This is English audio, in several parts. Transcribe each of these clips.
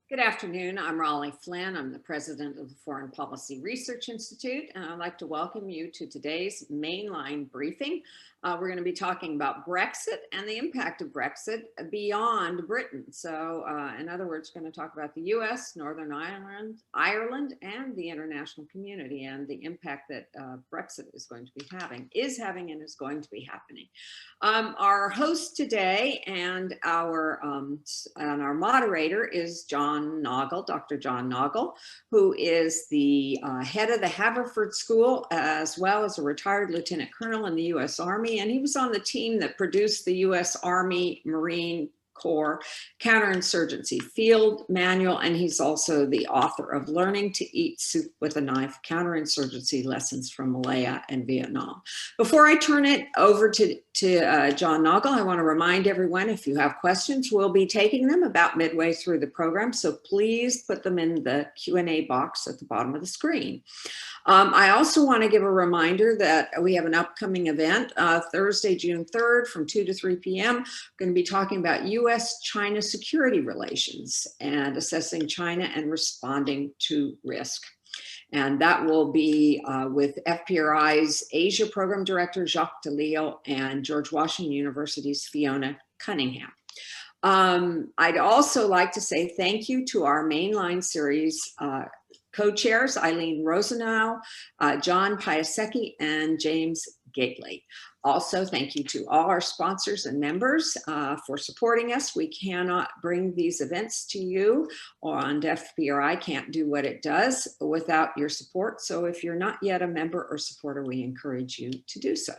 Good afternoon. I'm Raleigh Flynn. I'm the president of the Foreign Policy Research Institute, and I'd like to welcome you to today's mainline briefing. We're going to be talking about Brexit and the impact of Brexit beyond Britain. So, in other words, we're going to talk about the U.S., Northern Ireland, and the international community, and the impact that Brexit is going to be having, and is going to be happening. Our host today and our moderator is Dr. John Nagl, who is the head of the Haverford School, as well as a retired lieutenant colonel in the U.S. Army. And he was on the team that produced the U.S. Army Marine Corps counterinsurgency field manual, and he's also the author of Learning to Eat Soup with a Knife: Counterinsurgency Lessons from Malaya and Vietnam. Before I turn it over to John Nagl, I want to remind everyone, if you have questions, we'll be taking them about midway through the program, so please put them in the Q&A box at the bottom of the screen. I also want to give a reminder that we have an upcoming event, Thursday, June 3rd from 2 to 3 p.m. We're going to be talking about U.S.-China security relations and assessing China and responding to risk. And that will be with FPRI's Asia Program Director, Jacques Delisle, and George Washington University's Fiona Cunningham. I'd also like to say thank you to our mainline series co-chairs, Eileen Rosenau, John Piasecki, and James Gately. Also, thank you to all our sponsors and members for supporting us. We cannot bring these events to you, and FPRI can't do what it does without your support. So if you're not yet a member or supporter, we encourage you to do so.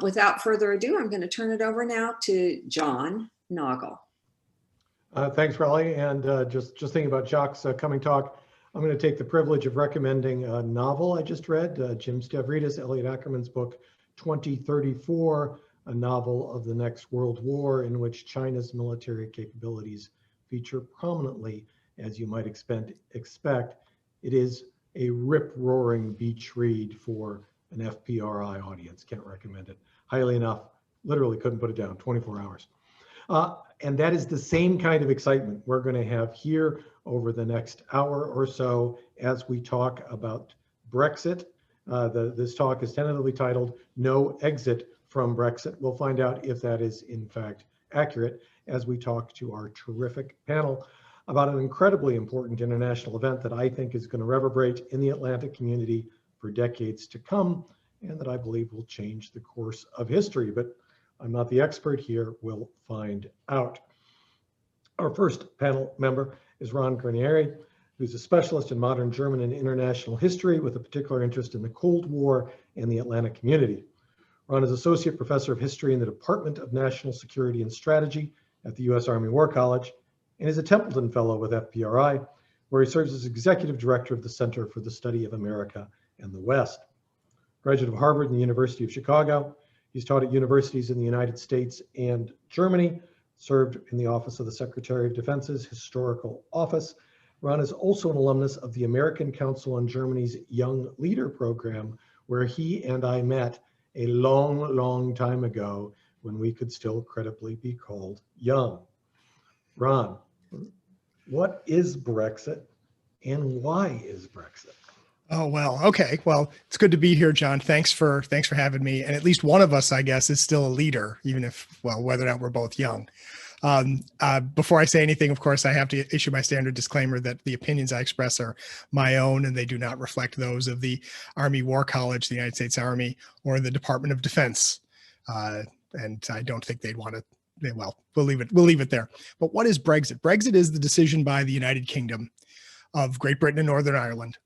Without further ado, I'm going to turn it over now to John Nagl. Thanks, Raleigh. And just thinking about Jacques' coming talk, I'm going to take the privilege of recommending a novel I just read, Jim Stavridis, Elliot Ackerman's book, 2034, a novel of the next world war in which China's military capabilities feature prominently, as you might expect. It is a rip-roaring beach read for an FPRI audience. Can't recommend it highly enough. Literally couldn't put it down, 24 hours. And that is the same kind of excitement we're going to have here over the next hour or so as we talk about Brexit. This talk is tentatively titled "No Exit from Brexit." We'll find out if that is in fact accurate as we talk to our terrific panel about an incredibly important international event that I think is going to reverberate in the Atlantic community for decades to come, and that I believe will change the course of history. But I'm not the expert here. We'll find out. Our first panel member is Ron Granieri, who's a specialist in modern German and international history with a particular interest in the Cold War and the Atlantic community. Ron is Associate Professor of History in the Department of National Security and Strategy at the U.S. Army War College and is a Templeton Fellow with FPRI, where he serves as Executive Director of the Center for the Study of America and the West. Graduate of Harvard and the University of Chicago, he's taught at universities in the United States and Germany, served in the Office of the Secretary of Defense's Historical Office. Ron is also an alumnus of the American Council on Germany's Young Leader Program, where he and I met a long, long time ago when we could still credibly be called young. Ron, what is Brexit and why is Brexit? Oh, well, okay. Well, it's good to be here, John. Thanks for having me. And at least one of us, I guess, is still a leader, even if, well, whether or not we're both young. Before I say anything, of course, I have to issue my standard disclaimer that the opinions I express are my own and they do not reflect those of the Army War College, the United States Army, or the Department of Defense. And I don't think they'd want to, well, we'll leave it there. But what is Brexit? Brexit is the decision by the United Kingdom of Great Britain and Northern Ireland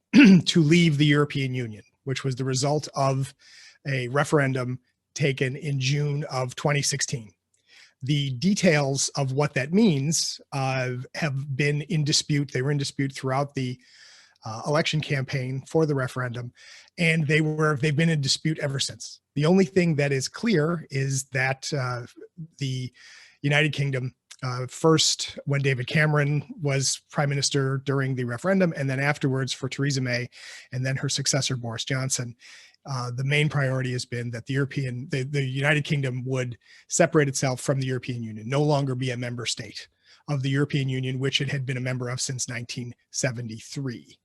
to leave the European Union, which was the result of a referendum taken in June of 2016. The details of what that means have been in dispute. They were in dispute throughout the election campaign for the referendum, and they've been in dispute ever since. The only thing that is clear is that the United Kingdom, first when David Cameron was prime minister during the referendum, and then afterwards for Theresa May, and then her successor Boris Johnson, the main priority has been that the United Kingdom would separate itself from the European Union, no longer be a member state of the European Union, which it had been a member of since 1973.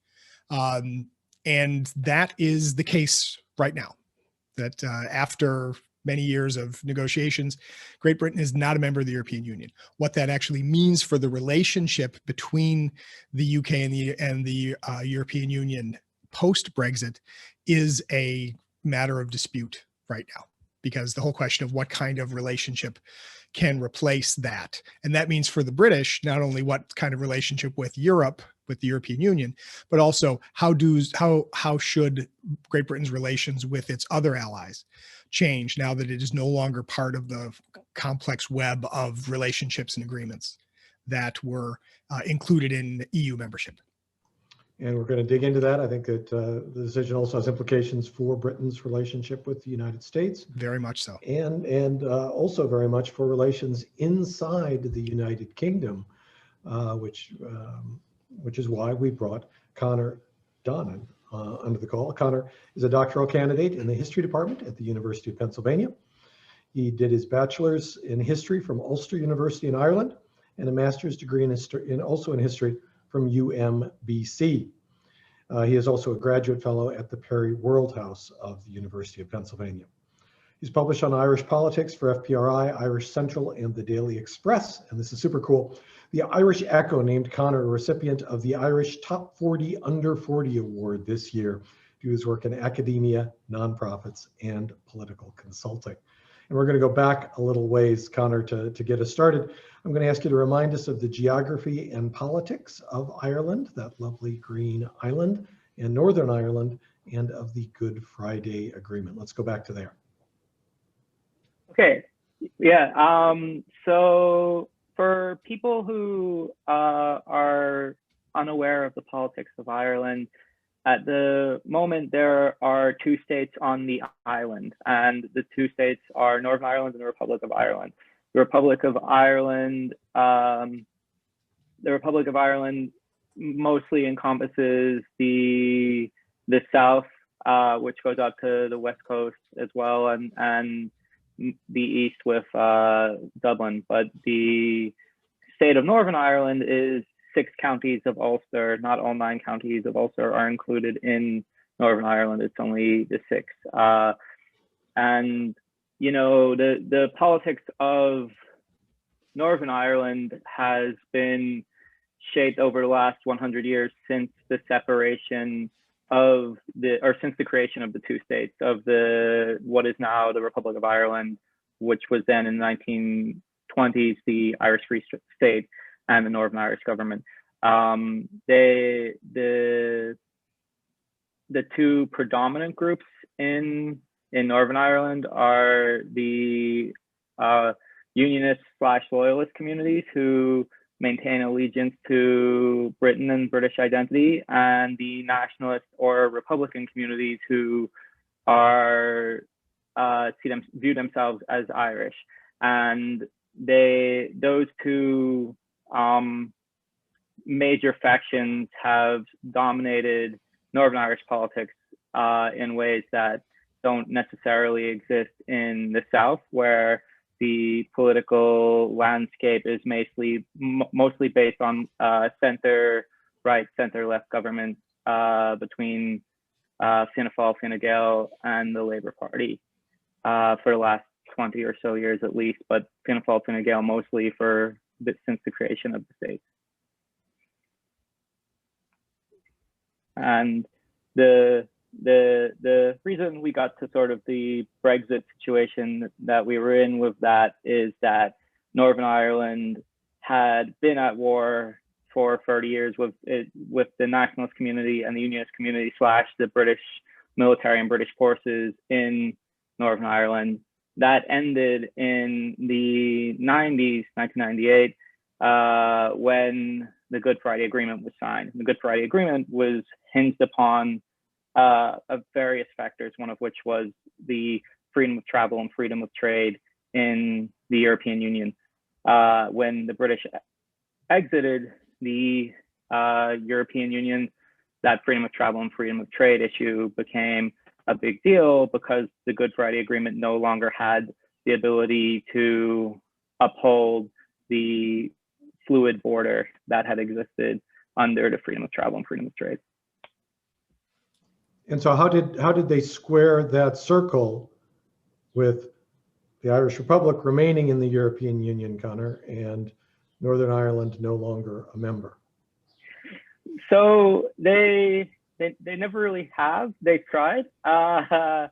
And that is the case right now, that after many years of negotiations, Great Britain is not a member of the European Union. What that actually means for the relationship between the UK and the European Union post-Brexit is a matter of dispute right now, because the whole question of what kind of relationship can replace that. And that means for the British, not only what kind of relationship with Europe, with the European Union, but also how should Great Britain's relations with its other allies change now that it is no longer part of the complex web of relationships and agreements that were included in EU membership. And we're going to dig into that. I think that the decision also has implications for Britain's relationship with the United States. Very much so. And also very much for relations inside the United Kingdom, which is why we brought Conor Donnan under the call. Conor is a doctoral candidate in the history department at the University of Pennsylvania. He did his bachelor's in history from Ulster University in Ireland and a master's degree in history, also in history from UMBC. He is also a graduate fellow at the Perry World House of the University of Pennsylvania. He's published on Irish politics for FPRI, Irish Central, and the Daily Express. And this is super cool. The Irish Echo named Conor a recipient of the Irish Top 40 Under 40 Award this year due to his work in academia, nonprofits, and political consulting. And we're going to go back a little ways, Conor, to get us started. I'm going to ask you to remind us of the geography and politics of Ireland, that lovely green island, and Northern Ireland, and of the Good Friday Agreement. Let's go back to there. Okay, yeah, so for people who are unaware of the politics of Ireland, at the moment there are two states on the island, and the two states are Northern Ireland and the Republic of Ireland. The Republic of Ireland, mostly encompasses the south, which goes out to the west coast as well, and the east with Dublin. But the state of Northern Ireland is 6 counties of Ulster. Not all 9 counties of Ulster are included in Northern Ireland. It's only the 6. And you know, the politics of Northern Ireland has been shaped over the last 100 years since the separation of since the creation of the two states, of what is now the Republic of Ireland, which was then in the 1920s the Irish Free State, and the Northern Irish government. The two predominant groups in Northern Ireland are the Unionist/Loyalist communities who maintain allegiance to Britain and British identity, and the nationalist or Republican communities who are view themselves as Irish. And those two major factions have dominated Northern Irish politics in ways that don't necessarily exist in the South, where the political landscape is mostly based on center-right, center-left governments between Fianna Fáil, Fine Gael, and the Labour Party for the last 20 or so years at least, but Fianna Fáil, Fine Gael mostly since the creation of the state. And the reason we got to sort of the Brexit situation that we were in with that is that Northern Ireland had been at war for 30 years with the nationalist community and the unionist community / the British military and British forces in Northern Ireland. That ended in the 90s, 1998, when the Good Friday Agreement was signed. The Good Friday Agreement was hinged upon of various factors, one of which was the freedom of travel and freedom of trade in the European Union. When the British exited the European Union, that freedom of travel and freedom of trade issue became a big deal because the Good Friday Agreement no longer had the ability to uphold the fluid border that had existed under the freedom of travel and freedom of trade. And so how did they square that circle with the Irish Republic remaining in the European Union, Conor, and Northern Ireland no longer a member? So they never really have. They've tried. I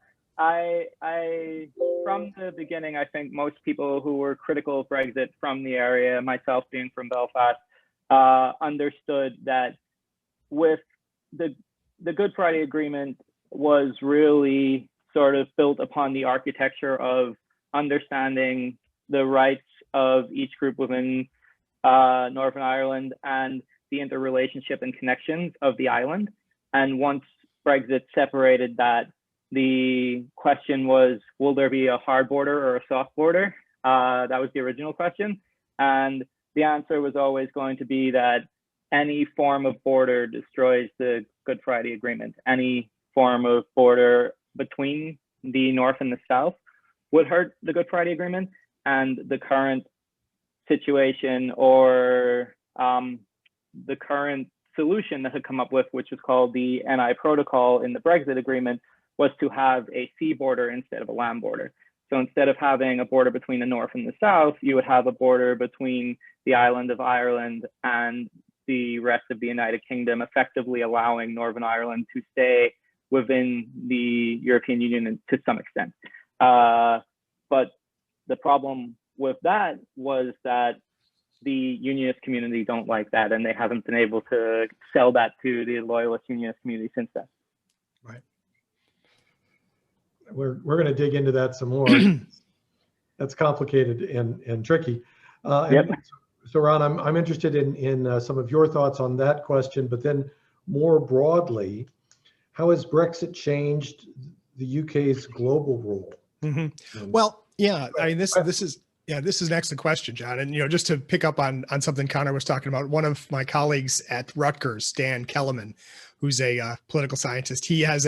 from the beginning, I think most people who were critical of Brexit from the area, myself being from Belfast, understood that with the Good Friday Agreement was really sort of built upon the architecture of understanding the rights of each group within Northern Ireland and the interrelationship and connections of the island. And once Brexit separated that, the question was, will there be a hard border or a soft border? That was the original question. And the answer was always going to be that any form of border destroys the Good Friday Agreement. Any form of border between the North and the South would hurt the Good Friday Agreement. And the current situation, or the current solution that had come up with, which was called the NI Protocol in the Brexit Agreement, was to have a sea border instead of a land border. So instead of having a border between the North and the South, you would have a border between the island of Ireland and the rest of the United Kingdom, effectively allowing Northern Ireland to stay within the European Union to some extent. But the problem with that was that the unionist community don't like that, and they haven't been able to sell that to the loyalist unionist community since then. Right. We're going to dig into that some more. That's complicated and tricky. Yep. So Ron, I'm interested in some of your thoughts on that question, but then more broadly, how has Brexit changed the UK's global role? Mm-hmm. Well, yeah, I mean, this is an excellent question, John. And, just to pick up on something Conor was talking about, one of my colleagues at Rutgers, Dan Kellerman, who's a political scientist, he has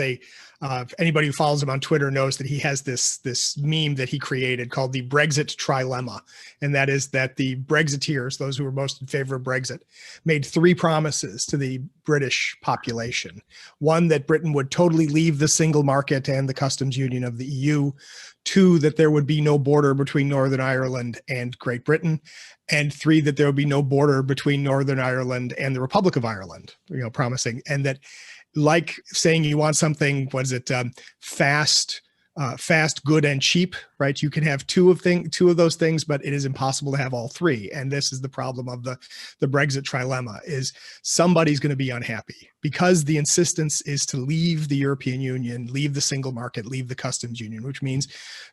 anybody who follows him on Twitter knows that he has this meme that he created called the Brexit trilemma. And that is that the Brexiteers, those who were most in favor of Brexit, made three promises to the British population. One, that Britain would totally leave the single market and the customs union of the EU. Two, that there would be no border between Northern Ireland and Great Britain. And three, that there would be no border between Northern Ireland and the Republic of Ireland, promising. And that, like saying you want something, fast, good, and cheap, right? You can have two of those things, but it is impossible to have all three. And this is the problem of the Brexit trilemma, is somebody's going to be unhappy because the insistence is to leave the European Union, leave the single market, leave the customs union, which means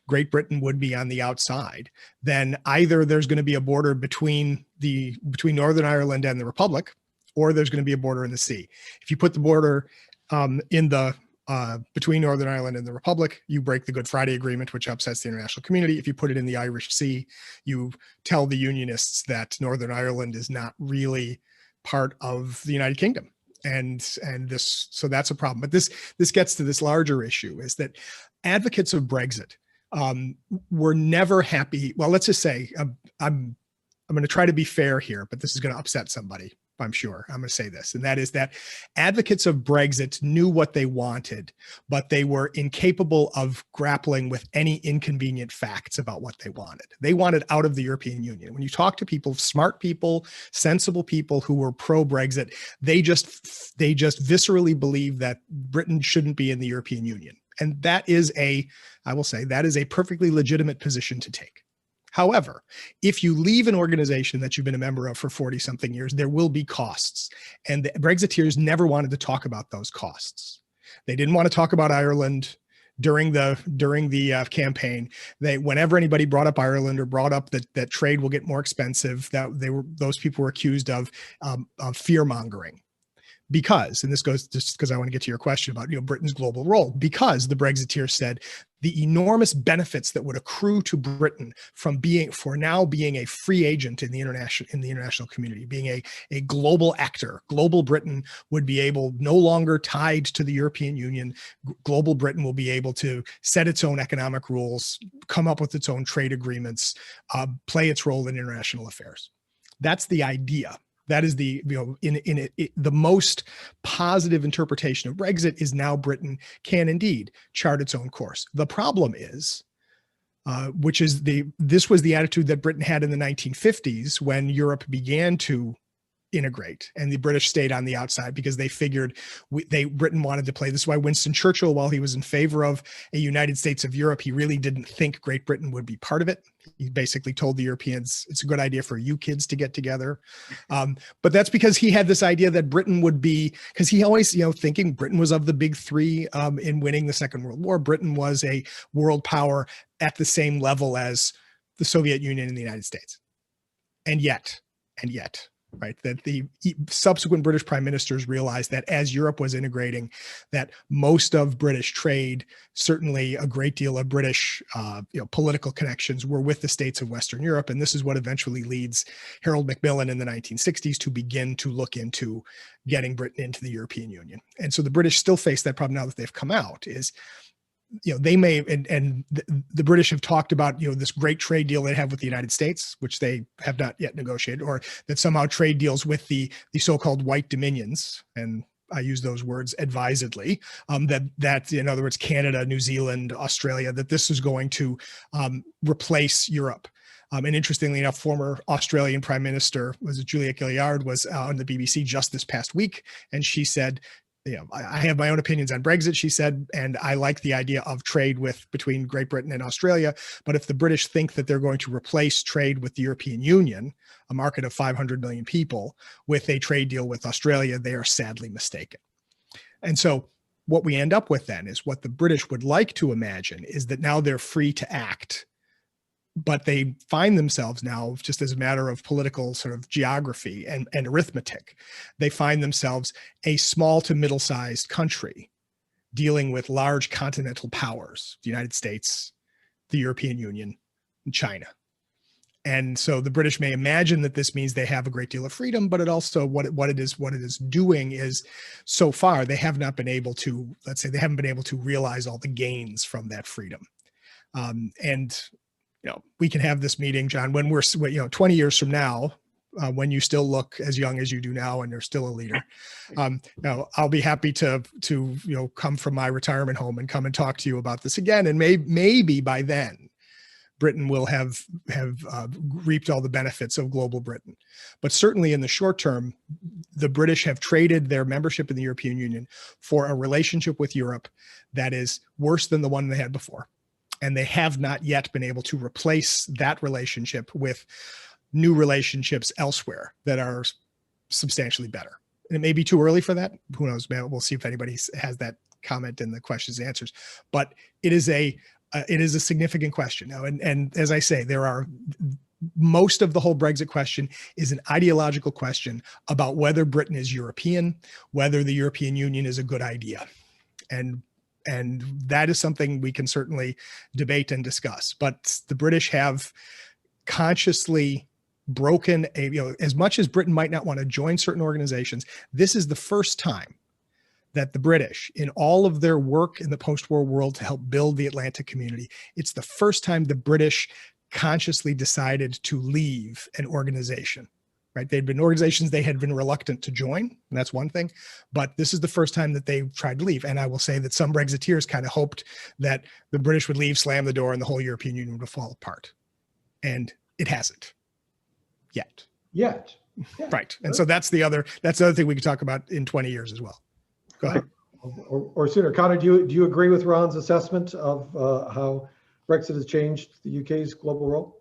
Great Britain would be on the outside. Then either there's going to be a border between Northern Ireland and the Republic, or there's going to be a border in the sea. If you put the border between Northern Ireland and the Republic, you break the Good Friday Agreement, which upsets the international community. If you put it in the Irish Sea, you tell the Unionists that Northern Ireland is not really part of the United Kingdom. So that's a problem. But this gets to this larger issue, is that advocates of Brexit were never happy. Well, let's just say, I'm going to try to be fair here, but this is going to upset somebody, I'm sure. I'm going to say this, and that is that advocates of Brexit knew what they wanted, but they were incapable of grappling with any inconvenient facts about what they wanted. They wanted out of the European Union. When you talk to people, smart people, sensible people who were pro-Brexit, they just viscerally believe that Britain shouldn't be in the European Union. And that is a perfectly legitimate position to take. However, if you leave an organization that you've been a member of for 40-something years, there will be costs. And the Brexiteers never wanted to talk about those costs. They didn't want to talk about Ireland during the campaign. Whenever anybody brought up Ireland or brought up that trade will get more expensive, those people were accused of fear mongering. Because, and this goes just because I want to get to your question about Britain's global role, because the Brexiteers said the enormous benefits that would accrue to Britain for now being a free agent in the international community, being a global actor. Global Britain would be able, no longer tied to the European Union, global Britain will be able to set its own economic rules, come up with its own trade agreements, play its role in international affairs. That's the idea. That is the, the most positive interpretation of Brexit is now Britain can indeed chart its own course. The problem is, this was the attitude that Britain had in the 1950s when Europe began to integrate and the British stayed on the outside because they figured Britain wanted to play. This is why Winston Churchill, while he was in favor of a United States of Europe, he really didn't think Great Britain would be part of it. He basically told the Europeans, it's a good idea for you kids to get together. But that's because he had this idea that Britain would be, because he always, thinking Britain was of the big three in winning the Second World War. Britain was a world power at the same level as the Soviet Union and the United States. And yet, right, that the subsequent British prime ministers realized that as Europe was integrating, that most of British trade, certainly a great deal of British political connections were with the states of Western Europe. And this is what eventually leads Harold Macmillan in the 1960s to begin to look into getting Britain into the European Union. And so the British still face that problem now that they've come out is, they may, and the British have talked about, this great trade deal they have with the United States, which they have not yet negotiated, or that somehow trade deals with the so-called white dominions, and I use those words advisedly, that in other words, Canada, New Zealand, Australia, that this is going to replace Europe. And interestingly enough, former Australian Prime Minister, Julia Gillard, was on the BBC just this past week, and she said, I have my own opinions on Brexit, she said, and I like the idea of trade between Great Britain and Australia. But if the British think that they're going to replace trade with the European Union, a market of 500 million people, with a trade deal with Australia, they are sadly mistaken. And so what we end up with then is what the British would like to imagine is that now they're free to act, but they find themselves now, just as a matter of political sort of geography and arithmetic, they find themselves a small to middle-sized country dealing with large continental powers, the United States, the European Union, and China. And so the British may imagine that this means they have a great deal of freedom, but it also, what it is doing is, so far, they have not been able to, let's say, they haven't been able to realize all the gains from that freedom. We can have this meeting, John, when we're, 20 years from now, when you still look as young as you do now and you're still a leader. Now, I'll be happy to come from my retirement home and come and talk to you about this again. And maybe by then, Britain will have reaped all the benefits of global Britain. But certainly in the short term, the British have traded their membership in the European Union for a relationship with Europe that is worse than the one they had before. And they have not yet been able to replace that relationship with new relationships elsewhere that are substantially better. And it may be too early for that. Who knows? We'll see if anybody has that comment in the questions and answers. But it is a significant question now. And as I say, most of the whole Brexit question is an ideological question about whether Britain is European, whether the European Union is a good idea. And that is something we can certainly debate and discuss. But the British have consciously broken as much as Britain might not want to join certain organizations, this is the first time that the British, in all of their work in the post-war world to help build the Atlantic community, it's the first time the British consciously decided to leave an organization. Right? They'd been organizations they had been reluctant to join, and that's one thing. But this is the first time that they tried to leave. And I will say that some Brexiteers kind of hoped that the British would leave, slam the door, and the whole European Union would fall apart. And it hasn't yet. Yet. Right. And so that's the other thing we could talk about in 20 years as well. Go ahead. Or sooner. Conor, do you agree with Ron's assessment of how Brexit has changed the UK's global role?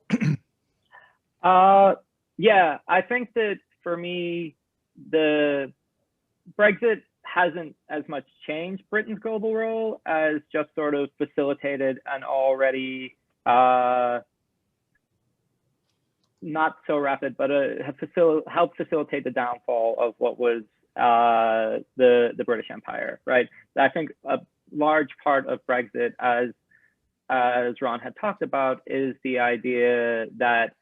Yeah, I think that for me, the Brexit hasn't as much changed Britain's global role as just sort of facilitated an already not so rapid, but helped facilitate the downfall of what was the British Empire, right? I think a large part of Brexit, as Ron had talked about, is the idea that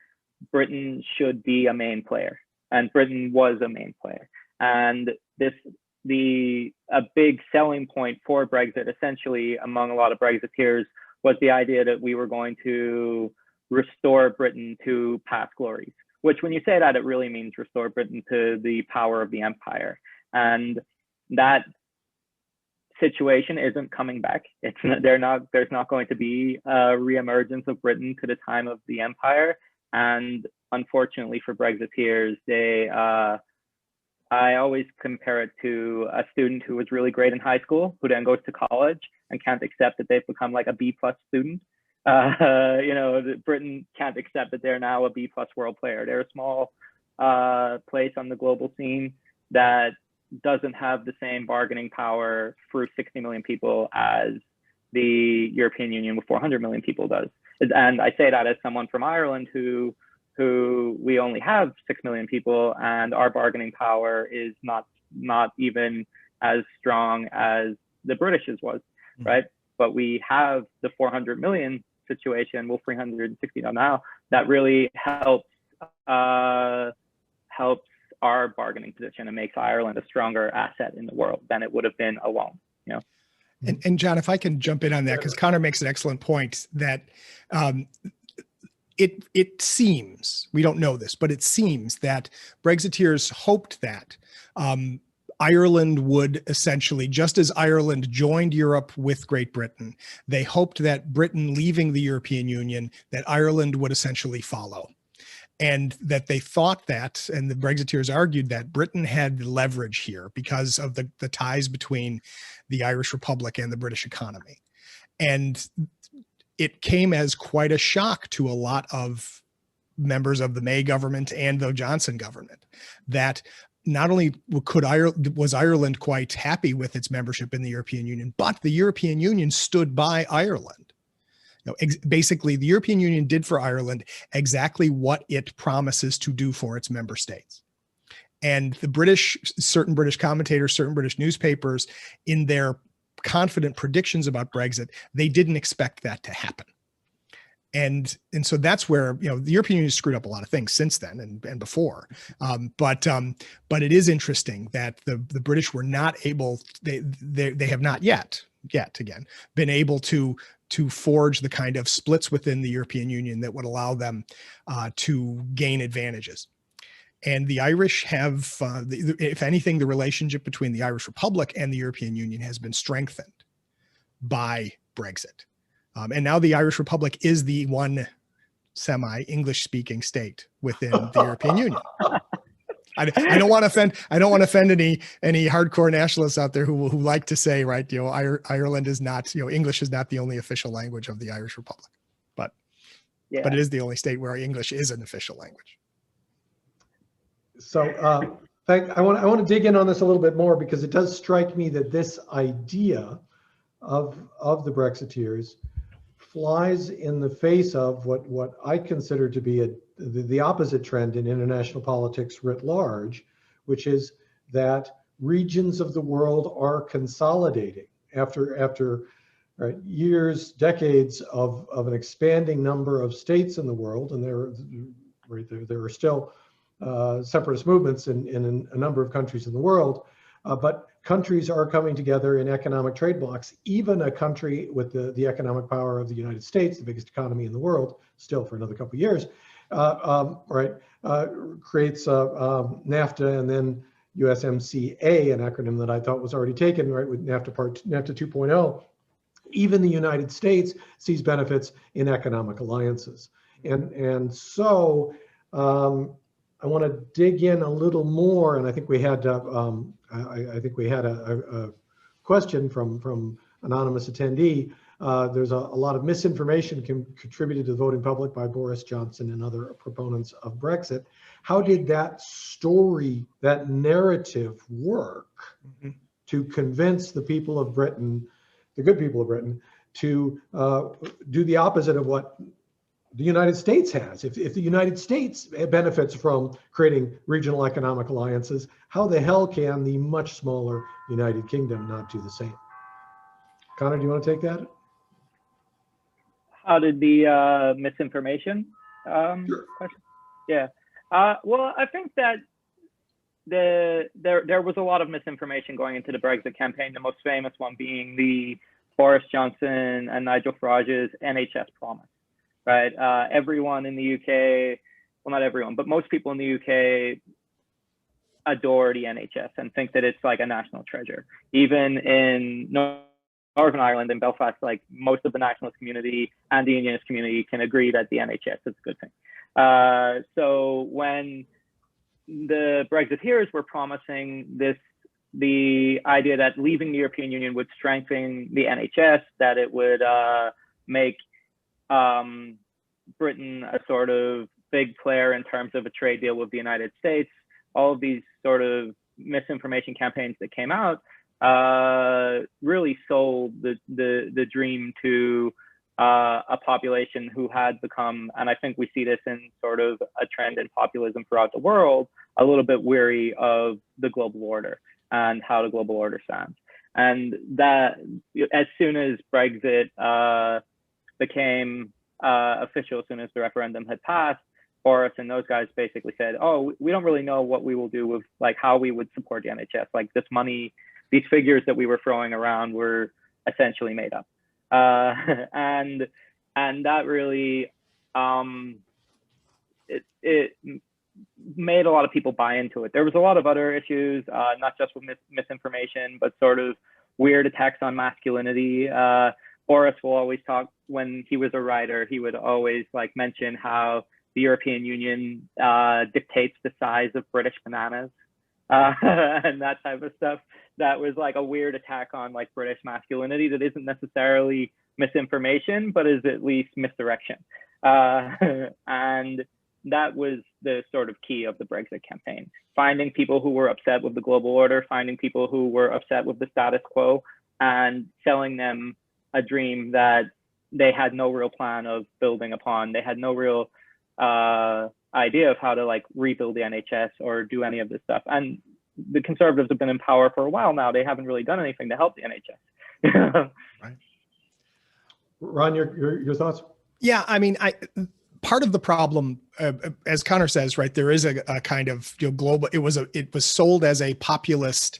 Britain should be a main player, and Britain was a main player. And a big selling point for Brexit, essentially among a lot of Brexiteers, was the idea that we were going to restore Britain to past glories, which when you say that, it really means restore Britain to the power of the empire. And that situation isn't coming back. There's not going to be a reemergence of Britain to the time of the empire. And unfortunately for Brexiteers, I always compare it to a student who was really great in high school, who then goes to college and can't accept that they've become like a B+ student. Britain can't accept that they're now a B+ world player. They're a small place on the global scene that doesn't have the same bargaining power for 60 million people as the European Union with 400 million people does. And I say that as someone from Ireland who we only have 6 million people, and our bargaining power is not even as strong as the British's was, right? But we have the 400 million situation, well, 360 now, that really helps our bargaining position and makes Ireland a stronger asset in the world than it would have been alone, you know? And John, if I can jump in on that, because Conor makes an excellent point that it seems, we don't know this, but it seems that Brexiteers hoped that Ireland would essentially, just as Ireland joined Europe with Great Britain, they hoped that Britain leaving the European Union, that Ireland would essentially follow. And that they thought that, and the Brexiteers argued that Britain had leverage here because of the ties between the Irish Republic and the British economy. And it came as quite a shock to a lot of members of the May government and the Johnson government that not only was Ireland quite happy with its membership in the European Union, but the European Union stood by Ireland. Basically, the European Union did for Ireland exactly what it promises to do for its member states. And certain British commentators, certain British newspapers, in their confident predictions about Brexit, they didn't expect that to happen. And so that's where, the European Union has screwed up a lot of things since then and before. But it is interesting that the British were not able, they have not yet again been able to forge the kind of splits within the European Union that would allow them to gain advantages. And the Irish have, if anything, the relationship between the Irish Republic and the European Union has been strengthened by Brexit. And now the Irish Republic is the one semi-English speaking state within the European Union. I don't want to offend any hardcore nationalists out there who like to say, right, Ireland is not, English is not the only official language of the Irish Republic, but it is the only state where English is an official language. So I want to dig in on this a little bit more, because it does strike me that this idea of the Brexiteers flies in the face of what I consider to be the opposite trend in international politics writ large, which is that regions of the world are consolidating after years, decades of an expanding number of states in the world, and there are still separatist movements in a number of countries in the world, but countries are coming together in economic trade blocs. Even a country with the economic power of the United States, the biggest economy in the world, still for another couple of years, creates NAFTA and then USMCA, an acronym that I thought was already taken, right, with NAFTA 2.0. Even the United States sees benefits in economic alliances, and so I want to dig in a little more, and I think we had a question from anonymous attendee. There's a lot of misinformation contributed to the voting public by Boris Johnson and other proponents of Brexit. How did that story, that narrative, work to convince the people of Britain, the good people of Britain, to do the opposite of what the United States has? If the United States benefits from creating regional economic alliances, how the hell can the much smaller United Kingdom not do the same? Conor, do you want to take that? How did the misinformation Sure. question? Yeah. Well, I think that there was a lot of misinformation going into the Brexit campaign, the most famous one being the Boris Johnson and Nigel Farage's NHS promise. Right, everyone in the UK well, not everyone, but most people in the UK adore the NHS and think that it's like a national treasure. Even in Northern Ireland, in Belfast, like most of the nationalist community and the unionist community can agree that the NHS is a good thing. So when the Brexiteers were promising the idea that leaving the European Union would strengthen the NHS, that it would make Britain a sort of big player in terms of a trade deal with the United States, all of these sort of misinformation campaigns that came out really sold the dream to a population who had become, and I think we see this in sort of a trend in populism throughout the world, a little bit weary of the global order and how the global order stands. And that as soon as Brexit became official, as soon as the referendum had passed, Boris and those guys basically said, oh, we don't really know what we will do with like how we would support the NHS. Like this money, these figures that we were throwing around were essentially made up. And that really, it made a lot of people buy into it. There was a lot of other issues, not just with misinformation, but sort of weird attacks on masculinity. Boris will always talk, when he was a writer, he would always like mention how the European Union dictates the size of British bananas and that type of stuff. That was like a weird attack on like British masculinity that isn't necessarily misinformation, but is at least misdirection. And that was the sort of key of the Brexit campaign. Finding people who were upset with the global order, finding people who were upset with the status quo, and selling them a dream that they had no real plan of building upon. They had no real idea of how to like rebuild the NHS or do any of this stuff. And the Conservatives have been in power for a while now. They haven't really done anything to help the NHS. Right. Ron, your thoughts? Yeah, I mean, part of the problem, as Conor says, right, there is a kind of global. It was sold as a populist,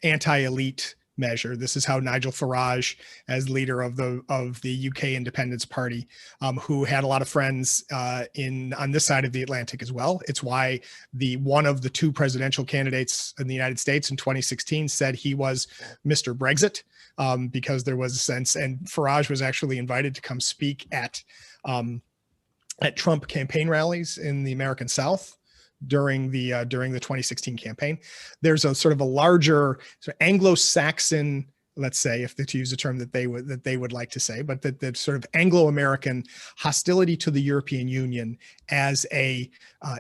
anti-elite measure. This is how Nigel Farage, as leader of the UK Independence Party, who had a lot of friends on this side of the Atlantic as well. It's why one of the two presidential candidates in the United States in 2016 said he was Mr. Brexit, because there was a sense, and Farage was actually invited to come speak at Trump campaign rallies in the American South during the 2016 campaign. There's a sort of a larger sort of Anglo-Saxon, let's say, if to use a term that they would like to say, but that sort of Anglo-American hostility to the European Union as a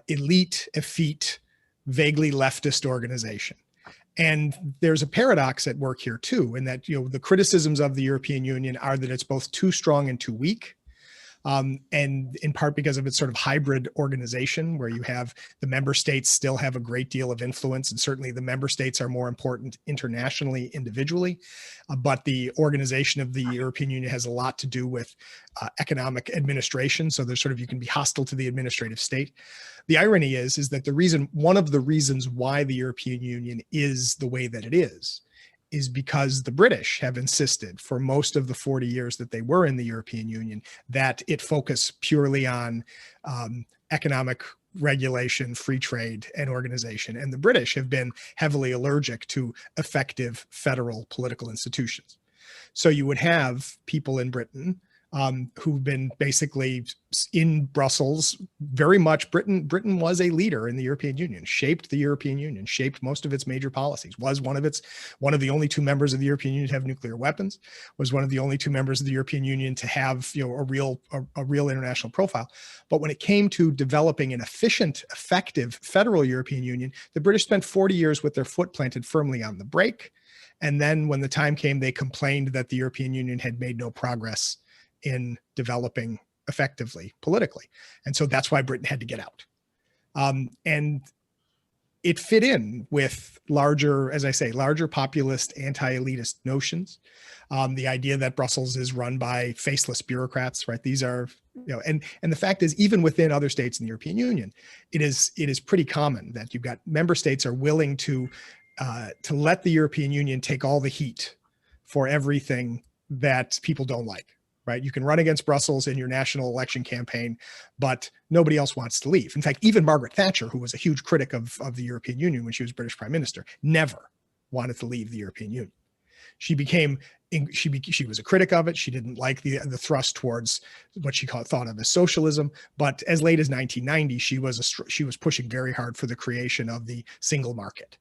elite, effete, vaguely leftist organization. And there's a paradox at work here too, in that the criticisms of the European Union are that it's both too strong and too weak. And in part because of its sort of hybrid organization, where you have the member states still have a great deal of influence, and certainly the member states are more important internationally, individually, but the organization of the European Union has a lot to do with economic administration. So there's sort of, you can be hostile to the administrative state. The irony is that one of the reasons why the European Union is the way that it is because the British have insisted for most of the 40 years that they were in the European Union that it focus purely on economic regulation, free trade, and organization. And the British have been heavily allergic to effective federal political institutions. So you would have people in Britain who've been basically in Brussels very much. Britain was a leader in the European Union, shaped the European Union, shaped most of its major policies, was one of the only two members of the European Union to have nuclear weapons, was one of the only two members of the European Union to have a real international profile. But when it came to developing an efficient, effective federal European Union, the British spent 40 years with their foot planted firmly on the brake. And then when the time came, they complained that the European Union had made no progress in developing effectively politically. And so that's why Britain had to get out. And it fit in with larger populist, anti-elitist notions. The idea that Brussels is run by faceless bureaucrats, right? These are, and the fact is, even within other states in the European Union, it is pretty common that you've got member states are willing to let the European Union take all the heat for everything that people don't like. right? You can run against Brussels in your national election campaign, but nobody else wants to leave. In fact, even Margaret Thatcher, who was a huge critic of the European Union when she was British Prime Minister, never wanted to leave the European Union. She was a critic of it. She didn't like the thrust towards what she thought of as socialism. But as late as 1990, she was pushing very hard for the creation of the single market.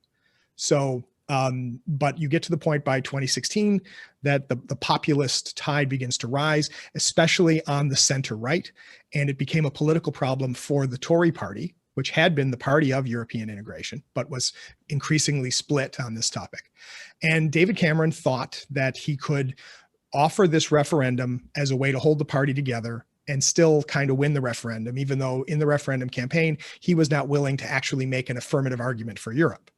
So, but you get to the point by 2016 that the populist tide begins to rise, especially on the center right, and it became a political problem for the Tory party, which had been the party of European integration, but was increasingly split on this topic. And David Cameron thought that he could offer this referendum as a way to hold the party together and still kind of win the referendum, even though in the referendum campaign, he was not willing to actually make an affirmative argument for Europe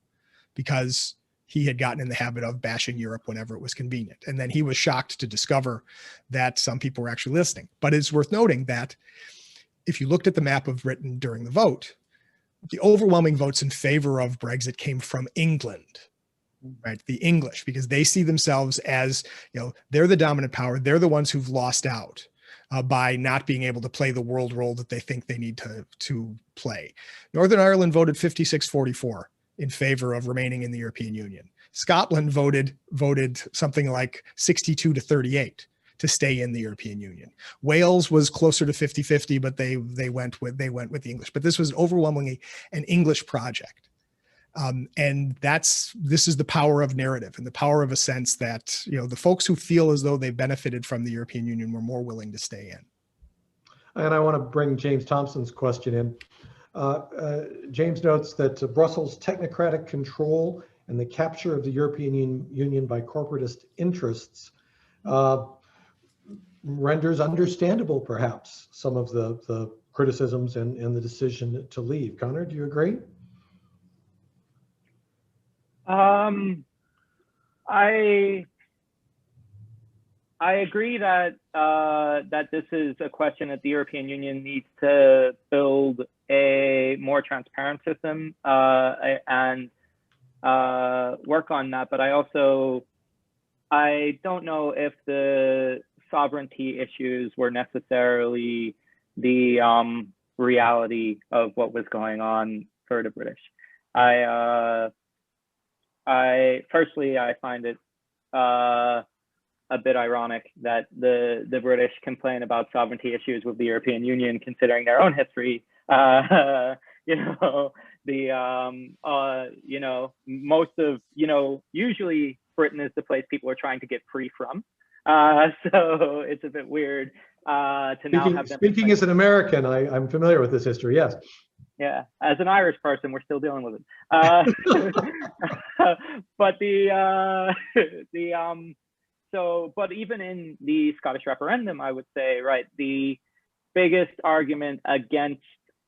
because he had gotten in the habit of bashing Europe whenever it was convenient. And then he was shocked to discover that some people were actually listening. But it's worth noting that if you looked at the map of Britain during the vote, the overwhelming votes in favor of Brexit came from England, right? The English, because they see themselves as, they're the dominant power. They're the ones who've lost out by not being able to play the world role that they think they need to play. Northern Ireland voted 56-44 in favor of remaining in the European Union. Scotland voted something like 62-38 to stay in the European Union. Wales was closer to 50-50, but they went with the English. But this was overwhelmingly an English project. And this is the power of narrative and the power of a sense that, the folks who feel as though they benefited from the European Union were more willing to stay in. And I want to bring James Thompson's question in. James notes that Brussels' technocratic control and the capture of the European Union by corporatist interests renders understandable, perhaps, some of the criticisms and the decision to leave. Conor, do you agree? I agree that that this is a question that the European Union needs to build a more transparent system and work on that. But I don't know if the sovereignty issues were necessarily the reality of what was going on for the British. Firstly, I find it a bit ironic that the British complain about sovereignty issues with the European Union, considering their own history. Most of, usually Britain is the place people are trying to get free from. So it's a bit weird to now have them. Speaking as an American, I'm familiar with this history, yes. Yeah, as an Irish person, we're still dealing with it. But but even in the Scottish referendum, I would say, right, the biggest argument against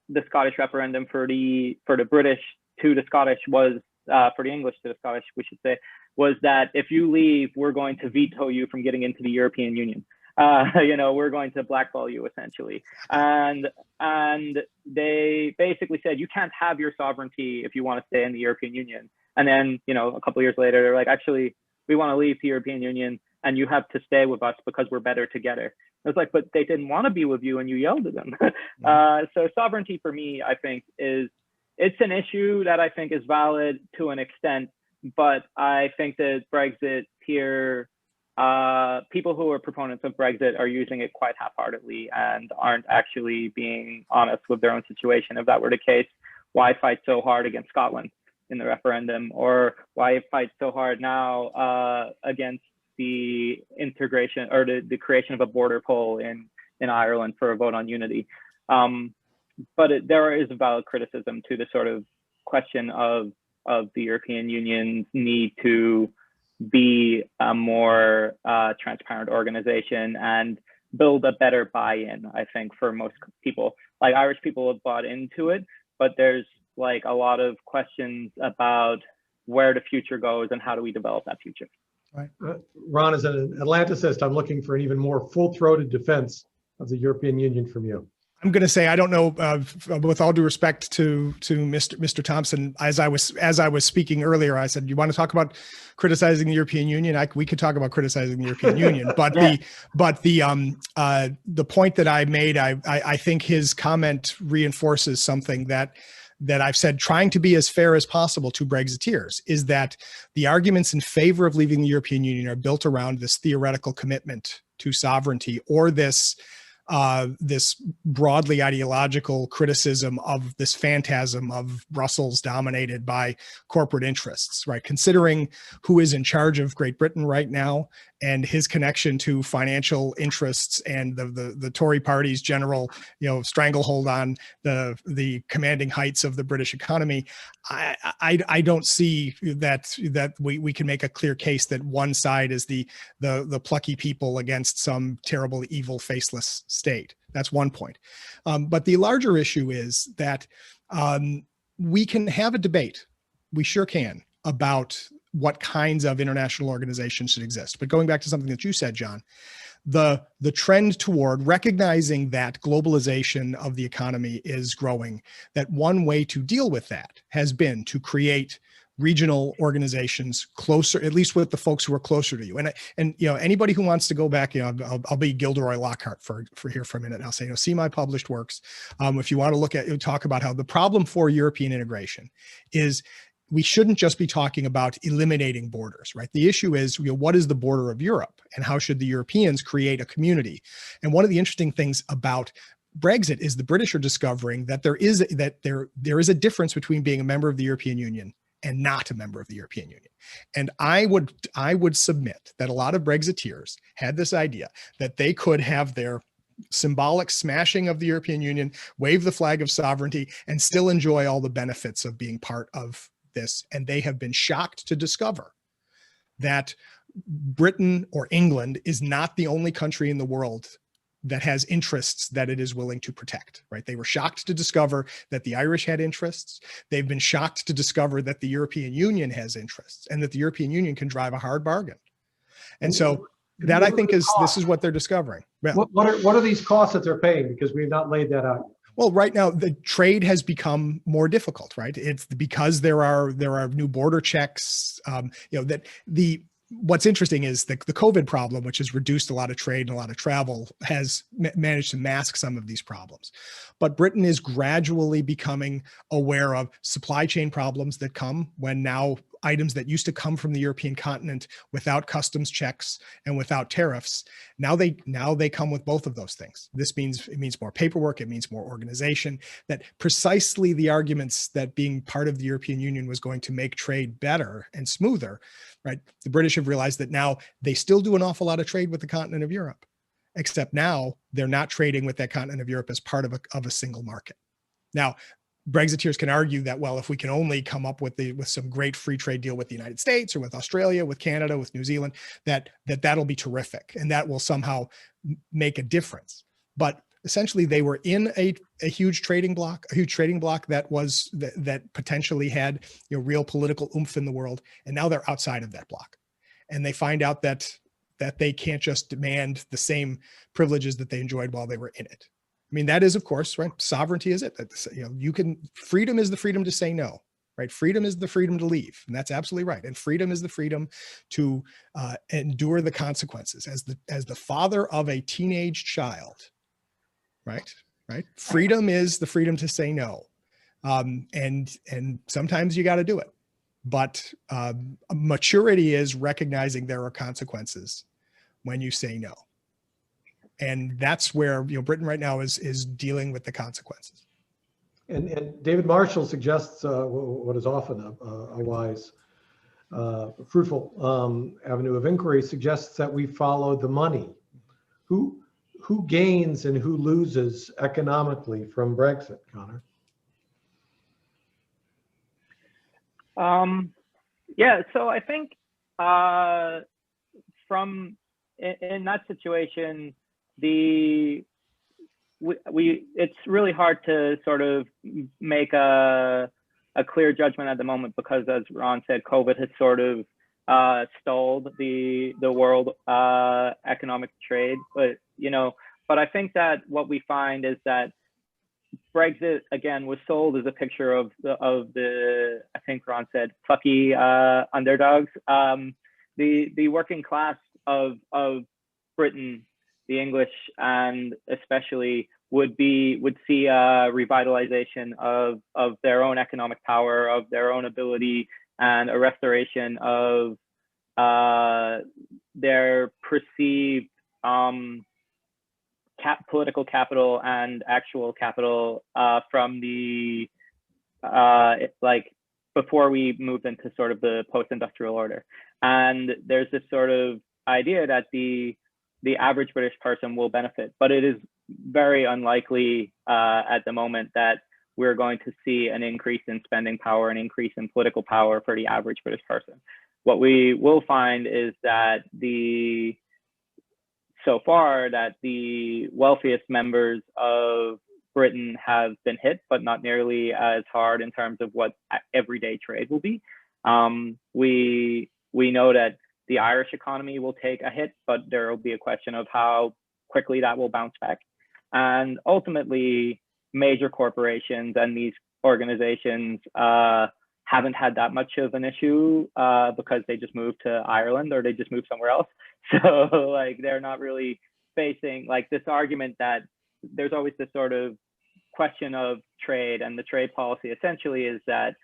the Scottish referendum for the British to the Scottish was, for the English to the Scottish, we should say, was that if you leave, we're going to veto you from getting into the European Union. We're going to blackball you essentially. And they basically said, you can't have your sovereignty if you want to stay in the European Union. And then, a couple of years later, they're like, actually, we want to leave the European Union and you have to stay with us because we're better together. I was like, but they didn't want to be with you and you yelled at them. So sovereignty for me, I think it's an issue that I think is valid to an extent, but I think that Brexit here, people who are proponents of Brexit are using it quite half-heartedly and aren't actually being honest with their own situation. If that were the case, why fight so hard against Scotland in the referendum, or why fight so hard now against the integration or the creation of a border poll in Ireland for a vote on unity? But there is a valid criticism to the sort of question of the European Union's need to be a more transparent organization and build a better buy-in, I think, for most people. Like, Irish people have bought into it, but there's like a lot of questions about where the future goes and how do we develop that future. Right. Ron, as an Atlanticist, I'm looking for an even more full-throated defense of the European Union from you. I'm going to say I don't know. With all due respect to Mr. Thompson, as I was speaking earlier, I said, you want to talk about criticizing the European Union? We could talk about criticizing the European Union, but the point that I made, I think his comment reinforces something that I've said, trying to be as fair as possible to Brexiteers, is that the arguments in favor of leaving the European Union are built around this theoretical commitment to sovereignty, or this broadly ideological criticism of this phantasm of Brussels dominated by corporate interests, right? Considering who is in charge of Great Britain right now and his connection to financial interests and the Tory party's general, stranglehold on the commanding heights of the British economy, I don't see that we can make a clear case that one side is the plucky people against some terrible, evil, faceless state. That's one point. But the larger issue is that we can have a debate. We sure can, about what kinds of international organizations should exist. But going back to something that you said, John, the trend toward recognizing that globalization of the economy is growing, that one way to deal with that has been to create regional organizations closer, at least with the folks who are closer to you. And anybody who wants to go back, I'll be Gilderoy Lockhart for here for a minute. And I'll say, see my published works. If you want to talk about how the problem for European integration is, we shouldn't just be talking about eliminating borders, right? The issue is, what is the border of Europe, and how should the Europeans create a community? And one of the interesting things about Brexit is the British are discovering that there is a difference between being a member of the European Union and not a member of the European Union. And I would submit that a lot of Brexiteers had this idea that they could have their symbolic smashing of the European Union, wave the flag of sovereignty, and still enjoy all the benefits of being part of this. And they have been shocked to discover that Britain or England is not the only country in the world that has interests that it is willing to protect, right? They were shocked to discover that the Irish had interests. They've been shocked to discover that the European Union has interests, and that the European Union can drive a hard bargain. And so that, I think, this is what they're discovering. What are these costs that they're paying? Because we've not laid that out. Well, right now the trade has become more difficult, right? It's because there are new border checks. What's interesting is the COVID problem, which has reduced a lot of trade and a lot of travel, has managed to mask some of these problems. But Britain is gradually becoming aware of supply chain problems that come when now items that used to come from the European continent without customs checks and without tariffs, now they come with both of those things. It means more paperwork, it means more organization, that precisely the arguments that being part of the European Union was going to make trade better and smoother, right? The British have realized that now they still do an awful lot of trade with the continent of Europe, except now they're not trading with that continent of Europe as part of a single market. Now, Brexiteers can argue that, well, if we can only come up with some great free trade deal with the United States or with Australia, with Canada, with New Zealand, that'll be terrific, and that will somehow make a difference. But essentially, they were in a huge trading block that potentially had real political oomph in the world, and now they're outside of that block, and they find out that they can't just demand the same privileges that they enjoyed while they were in it. I mean, that is, of course, right. Sovereignty is it. Freedom is the freedom to say no, right? Freedom is the freedom to leave. And that's absolutely right. And freedom is the freedom to endure the consequences. As the father of a teenage child, right? Freedom is the freedom to say no. And sometimes you got to do it. But maturity is recognizing there are consequences when you say no. And that's where Britain right now is dealing with the consequences. And David Marshall suggests what is often a wise, fruitful avenue of inquiry, suggests that we follow the money. Who gains and who loses economically from Brexit, Conor? Yeah, so I think in that situation, it's really hard to sort of make a clear judgment at the moment, because, as Ron said, COVID has sort of stalled the world economic trade. But I think that what we find is that Brexit again was sold as a picture of the I think Ron said plucky underdogs. The working class of Britain, the English, and especially would see a revitalization of their own economic power, of their own ability, and a restoration of their perceived political capital and actual capital from the like before we moved into sort of the post-industrial order. And there's this sort of idea that the average British person will benefit, but it is very unlikely at the moment that we're going to see an increase in spending power, an increase in political power for the average British person. What we will find is that so far the wealthiest members of Britain have been hit, but not nearly as hard in terms of what everyday trade will be. We know that the Irish economy will take a hit, but there will be a question of how quickly that will bounce back. And ultimately, major corporations and these organizations haven't had that much of an issue because they just moved to Ireland or they just moved somewhere else. So like they're not really facing like this argument that there's always this sort of question of trade, and the trade policy essentially is that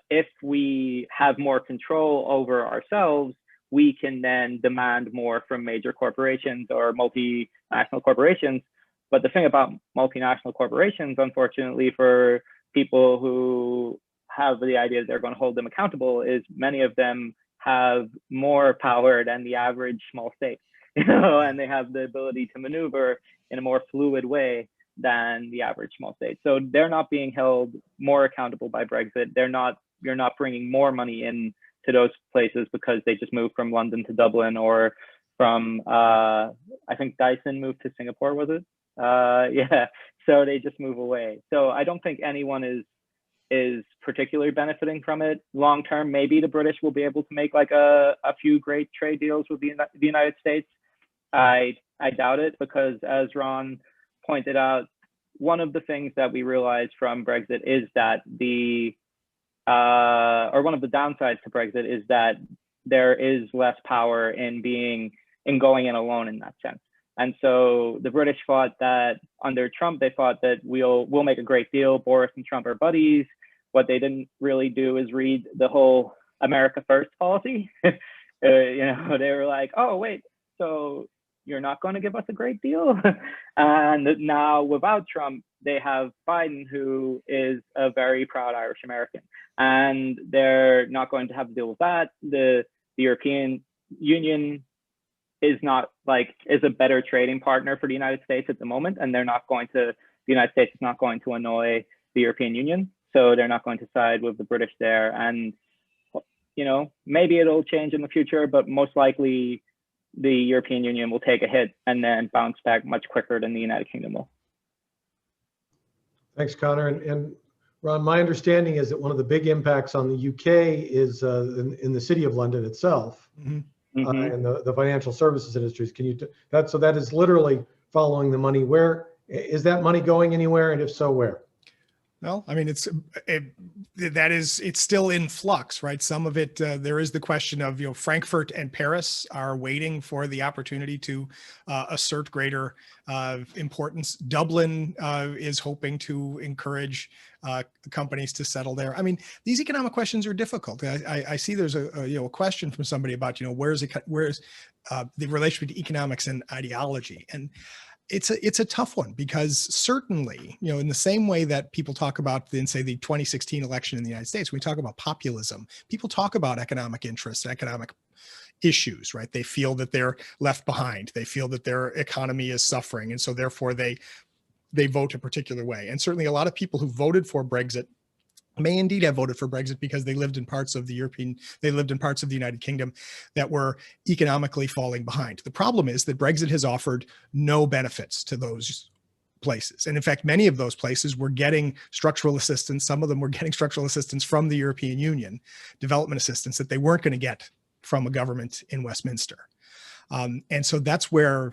if we have more control over ourselves, we can then demand more from major corporations or multinational corporations. But the thing about multinational corporations, unfortunately, for people who have the idea that they're going to hold them accountable, is many of them have more power than the average small state, and they have the ability to maneuver in a more fluid way than the average small state. So they're not being held more accountable by Brexit. You're not bringing more money in to those places because they just moved from London to Dublin, or from I think Dyson moved to Singapore, was it? Yeah, so they just move away. So I don't think anyone is particularly benefiting from it. Long term, maybe the British will be able to make like a few great trade deals with the United States. I doubt it, because as Ron pointed out, one of the things that we realized from Brexit is that or one of the downsides to Brexit is that there is less power in going in alone in that sense. And so the British thought that under Trump, they thought that we'll make a great deal. Boris and Trump are buddies. What they didn't really do is read the whole America First policy. They were like, oh, wait, so you're not going to give us a great deal? And now without Trump, they have Biden, who is a very proud Irish American, and they're not going to have to deal with that. The European Union is a better trading partner for the United States at the moment, and the United States is not going to annoy the European Union, so they're not going to side with the British there. And maybe it'll change in the future, but most likely the European Union will take a hit and then bounce back much quicker than the United Kingdom will. Thanks, Conor. And Ron, my understanding is that one of the big impacts on the UK is in the city of London itself. Mm-hmm. And the financial services industries. So that is literally following the money. Where is that money going anywhere? And if so, where? Well, I mean, it's still in flux, right? Some of it, there is the question of, Frankfurt and Paris are waiting for the opportunity to assert greater importance. Dublin is hoping to encourage companies to settle there. I mean, these economic questions are difficult. I see there's a question from somebody about, where's the relationship between economics and ideology? And it's a tough one, because certainly, in the same way that people talk about say the 2016 election in the United States, when we talk about populism, people talk about economic interests, economic issues, right? They feel that they're left behind. They feel that their economy is suffering. And so therefore they vote a particular way. And certainly a lot of people who voted for Brexit may indeed have voted for Brexit because they lived in parts of the United Kingdom that were economically falling behind. The problem is that Brexit has offered no benefits to those places. And in fact, many of those places were getting structural assistance. Some of them were getting structural assistance from the European Union, development assistance that they weren't going to get from a government in Westminster. And so that's where,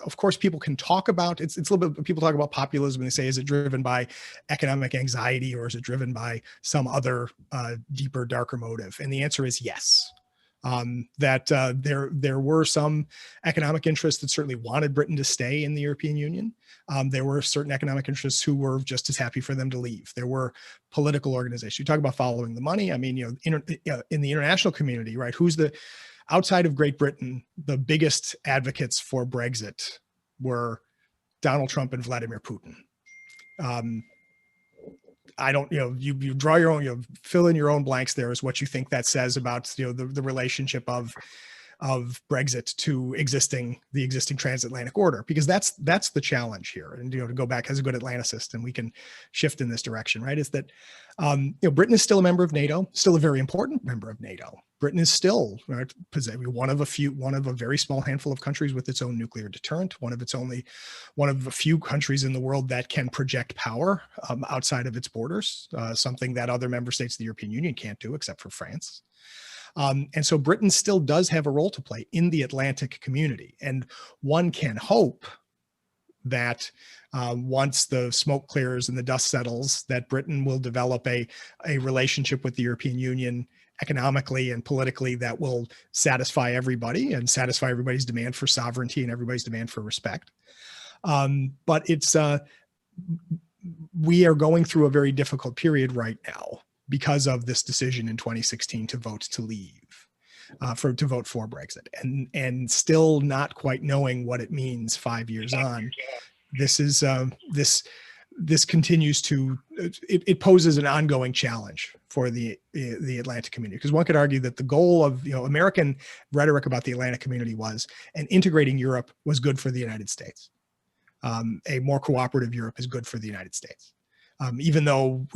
of course, people can talk about it's a little bit, people talk about populism and they say, is it driven by economic anxiety or is it driven by some other deeper, darker motive? And the answer is yes. There were some economic interests that certainly wanted Britain to stay in the European Union. There were certain economic interests who were just as happy for them to leave. There were political organizations. You talk about following the money. I mean, in the international community, right? Outside of Great Britain, the biggest advocates for Brexit were Donald Trump and Vladimir Putin. I don't, you draw your own, fill in your own blanks there is what you think that says about, the relationship of Brexit to the existing transatlantic order, because that's the challenge here. And, to go back as a good Atlanticist, and we can shift in this direction, right? Is that, Britain is still a member of NATO, still a very important member of NATO. Britain is still one of a very small handful of countries with its own nuclear deterrent, one of a few countries in the world that can project power outside of its borders, something that other member states of the European Union can't do, except for France. And so Britain still does have a role to play in the Atlantic community. And one can hope that once the smoke clears and the dust settles, that Britain will develop a relationship with the European Union economically and politically that will satisfy everybody and satisfy everybody's demand for sovereignty and everybody's demand for respect. But we are going through a very difficult period right now because of this decision in 2016 to vote to leave, to vote for Brexit, and still not quite knowing what it means 5 years on. This continues to, it poses an ongoing challenge for the Atlantic community, because one could argue that the goal of American rhetoric about the Atlantic community was, and integrating Europe was good for the United States. A more cooperative Europe is good for the United States. Even though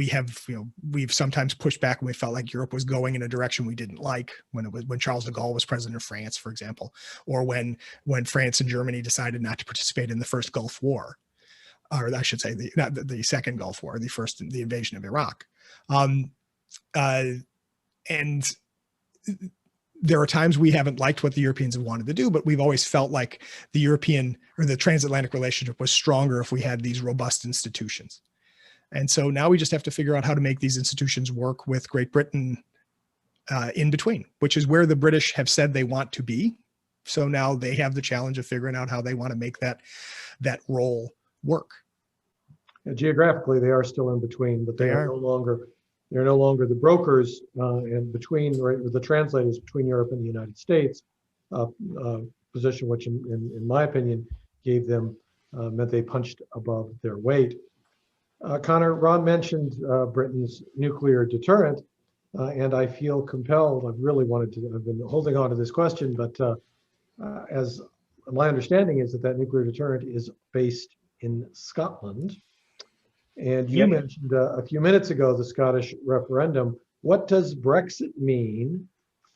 we've sometimes pushed back when we felt like Europe was going in a direction we didn't like, when Charles de Gaulle was president of France, for example, or when France and Germany decided not to participate in the first Gulf War, or I should say not the second Gulf War, the invasion of Iraq. And there are times we haven't liked what the Europeans have wanted to do, but we've always felt like the European or the transatlantic relationship was stronger if we had these robust institutions. And so now we just have to figure out how to make these institutions work with Great Britain in between, which is where the British have said they want to be. So now they have the challenge of figuring out how they want to make that role work. Geographically, they are still in between, but they are no longer the brokers and the translators between Europe and the United States, position which, in my opinion, gave them meant they punched above their weight. Conor, Ron mentioned Britain's nuclear deterrent, and I feel compelled. I've been holding on to this question, but as my understanding is that nuclear deterrent is based in Scotland. And you mentioned a few minutes ago the Scottish referendum. What does Brexit mean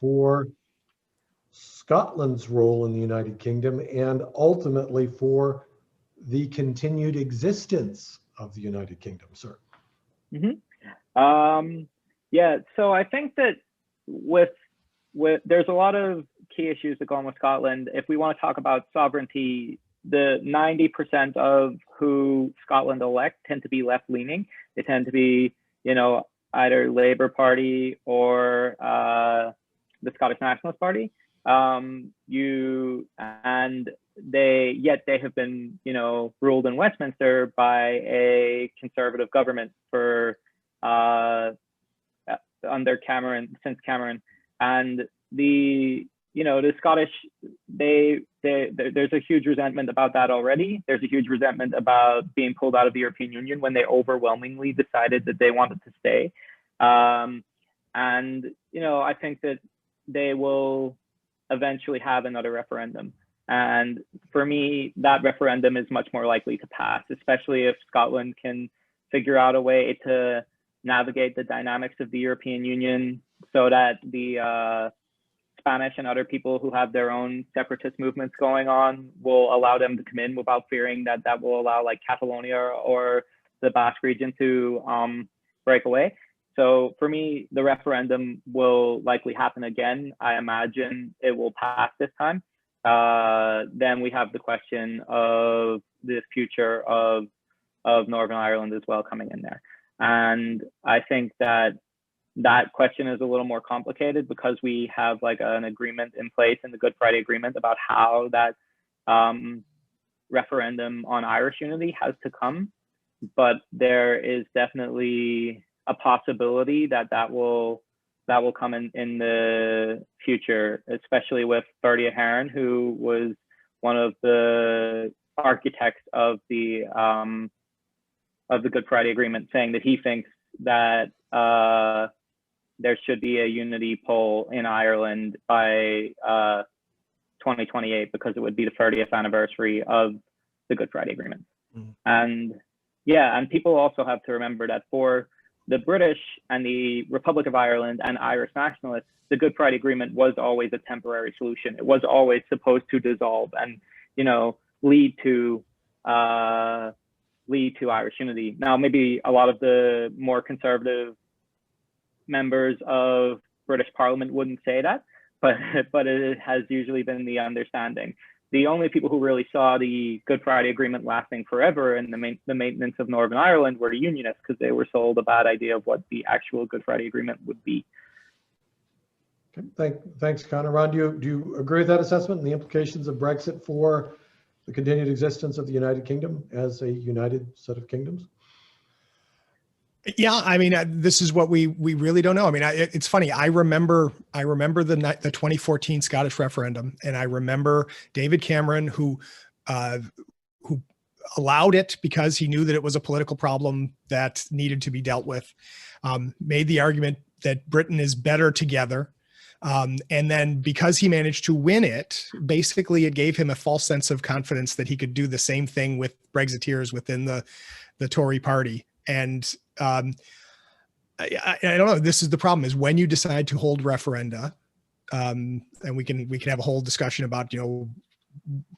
for Scotland's role in the United Kingdom and ultimately for the continued existence of the United Kingdom, sir? Mm-hmm. So I think that with there's a lot of key issues that go on with Scotland. If we want to talk about sovereignty, the 90% of who Scotland elect tend to be left-leaning. They tend to be, either Labour Party or the Scottish Nationalist Party. They have been, ruled in Westminster by a conservative government for under Cameron, since Cameron, and the Scottish, there's a huge resentment about that already. There's a huge resentment about being pulled out of the European Union when they overwhelmingly decided that they wanted to stay. I think that they will eventually have another referendum. And for me, that referendum is much more likely to pass, especially if Scotland can figure out a way to navigate the dynamics of the European Union so that the Spanish and other people who have their own separatist movements going on will allow them to come in without fearing that will allow like Catalonia or the Basque region to break away. So for me, the referendum will likely happen again. I imagine it will pass this time. then we have the question of the future of Northern Ireland as well coming in there. And I think that that question is a little more complicated because we have like an agreement in place in the Good Friday Agreement about how that referendum on Irish unity has to come. But there is definitely a possibility that that will come in the future, especially with Bertie Ahern, who was one of the architects of the Good Friday Agreement, saying that he thinks that there should be a unity poll in Ireland by 2028 because it would be the 30th anniversary of the Good Friday Agreement. Mm. And yeah, and people also have to remember that for the British and the Republic of Ireland and Irish nationalists, the Good Friday Agreement was always a temporary solution. It was always supposed to dissolve and, you know, lead to Irish unity. Now, maybe a lot of the more conservative members of British Parliament wouldn't say that, but it has usually been the understanding. The only people who really saw the Good Friday Agreement lasting forever and the maintenance of Northern Ireland were the Unionists, because they were sold a bad idea of what the actual Good Friday Agreement would be. Okay. Thanks, Conor. Ron, do you agree with that assessment and the implications of Brexit for the continued existence of the United Kingdom as a united set of kingdoms? Yeah, I mean, this is what we really don't know. I mean, it's funny. I remember the 2014 Scottish referendum, and I remember David Cameron, who allowed it because he knew that it was a political problem that needed to be dealt with. Made the argument that Britain is better together. And then because he managed to win it, basically it gave him a false sense of confidence that he could do the same thing with Brexiteers within the Tory party. And I don't know, this is the problem, is when you decide to hold referenda, and we can have a whole discussion about, you know,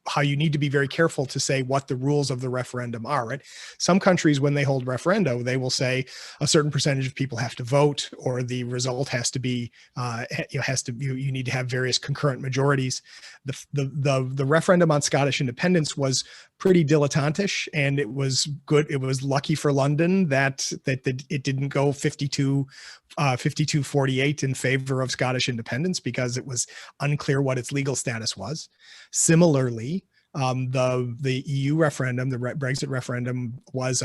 how you need to be very careful to say what the rules of the referendum are, right? Some countries, when they hold referenda, they will say a certain percentage of people have to vote, or the result has to be, you need to have various concurrent majorities. The referendum on Scottish independence was pretty dilettantish, and it was good. It was lucky for London that it didn't go 52-48 in favor of Scottish independence, because it was unclear what its legal status was. Similarly, the EU referendum, the Brexit referendum, was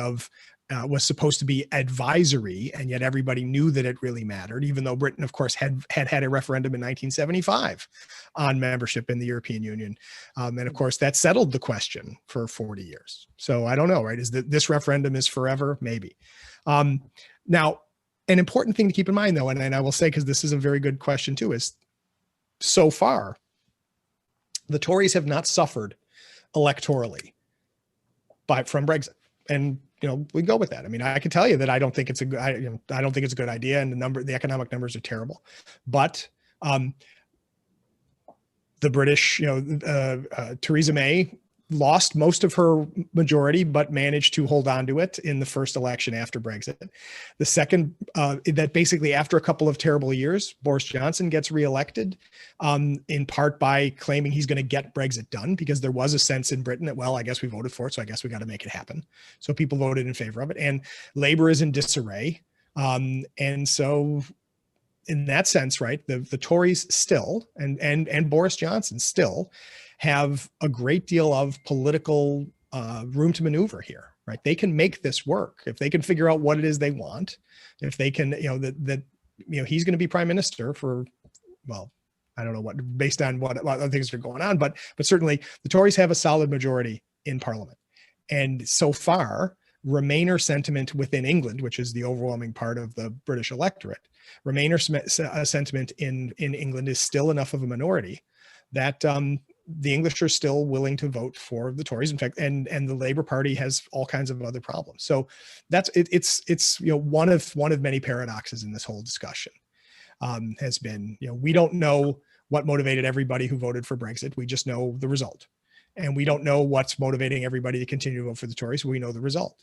supposed to be advisory, and yet everybody knew that it really mattered, even though Britain, of course, had a referendum in 1975 on membership in the European Union. And of course, that settled the question for 40 years. So I don't know, right? Is that this referendum is forever? Maybe. Now, an important thing to keep in mind, though, and I will say, because this is a very good question too, is so far, the Tories have not suffered electorally from Brexit. And, you know, we go with that. I mean, I can tell you that I don't think it's a good idea, and the economic numbers are terrible. But the British, Theresa May lost most of her majority, but managed to hold on to it in the first election after Brexit. The second, that basically after a couple of terrible years, Boris Johnson gets reelected, in part by claiming he's going to get Brexit done, because there was a sense in Britain that, well, I guess we voted for it, so I guess we got to make it happen. So people voted in favor of it, and Labour is in disarray. And so in that sense, right, the Tories still, and Boris Johnson still, have a great deal of political room to maneuver here, right? They can make this work if they can figure out what it is they want. If they can, he's going to be prime minister for, well, I don't know what, based on what other things are going on, but certainly the Tories have a solid majority in Parliament. And so far, Remainer sentiment within England, which is the overwhelming part of the British electorate, Remainer sentiment in England is still enough of a minority that the English are still willing to vote for the Tories. In fact, and the Labour Party has all kinds of other problems. So that's it's one of many paradoxes in this whole discussion. Has been, we don't know what motivated everybody who voted for Brexit. We just know the result, and we don't know what's motivating everybody to continue to vote for the Tories. We know the result.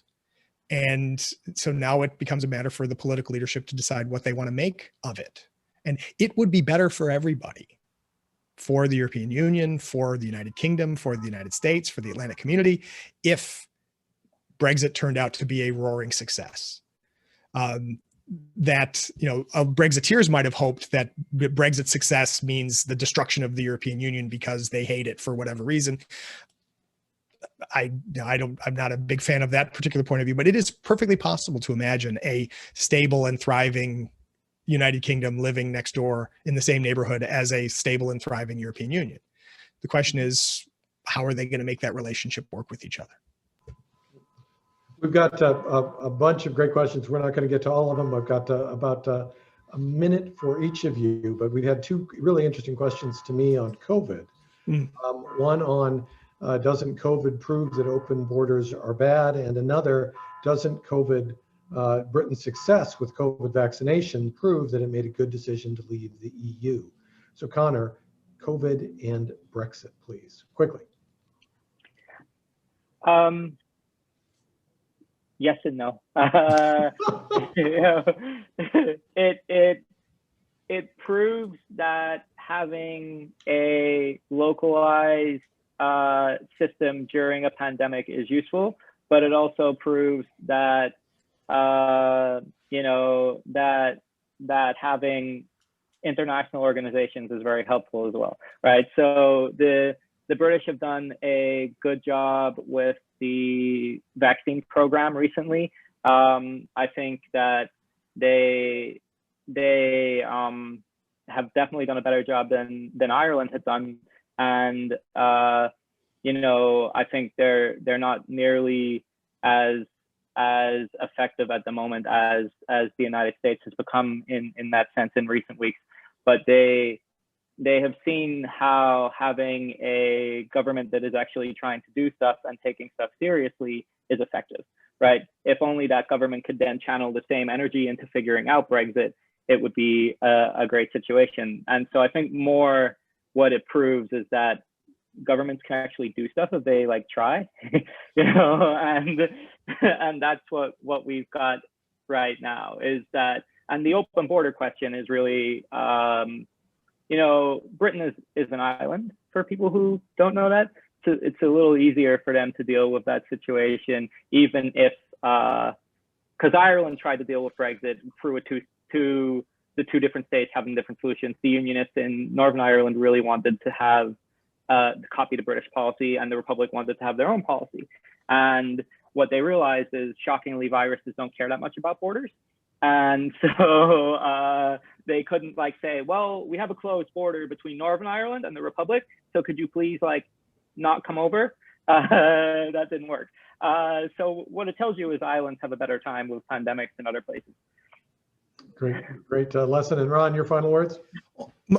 And so now it becomes a matter for the political leadership to decide what they want to make of it. And it would be better for everybody for the European Union, for the United Kingdom, for the United States, for the Atlantic community, if Brexit turned out to be a roaring success. That, Brexiteers might have hoped that Brexit success means the destruction of the European Union because they hate it for whatever reason. I'm not a big fan of that particular point of view, but it is perfectly possible to imagine a stable and thriving United Kingdom living next door in the same neighborhood as a stable and thriving European Union. The question is, how are they going to make that relationship work with each other? We've got a bunch of great questions. We're not going to get to all of them. I've got about a minute for each of you, but we've had two really interesting questions to me on COVID. One on doesn't COVID prove that open borders are bad? And another, doesn't Britain's success with COVID vaccination prove that it made a good decision to leave the EU? So Conor, COVID and Brexit, please, quickly. Yes and no. It proves that having a localized system during a pandemic is useful, but it also proves that that having international organizations is very helpful as well, right? So the British have done a good job with the vaccine program recently. I think that they have definitely done a better job than Ireland had done, and I think they're not nearly as effective at the moment as the United States has become in that sense in recent weeks. But they have seen how having a government that is actually trying to do stuff and taking stuff seriously is effective, right? If only that government could then channel the same energy into figuring out Brexit, it would be a great situation. And so I think more what it proves is that governments can actually do stuff if they try, and that's what we've got right now is that, and the open border question is really, Britain is an island for people who don't know that. So it's a little easier for them to deal with that situation, even if, because Ireland tried to deal with Brexit through the two different states having different solutions. The Unionists in Northern Ireland really wanted to have copy the British policy, and the Republic wanted to have their own policy. And what they realized is, shockingly, viruses don't care that much about borders. And so they couldn't say, well, we have a closed border between Northern Ireland and the Republic, so could you please not come over? That didn't work. So what it tells you is islands have a better time with pandemics than other places. Great lesson. And Ron, your final words?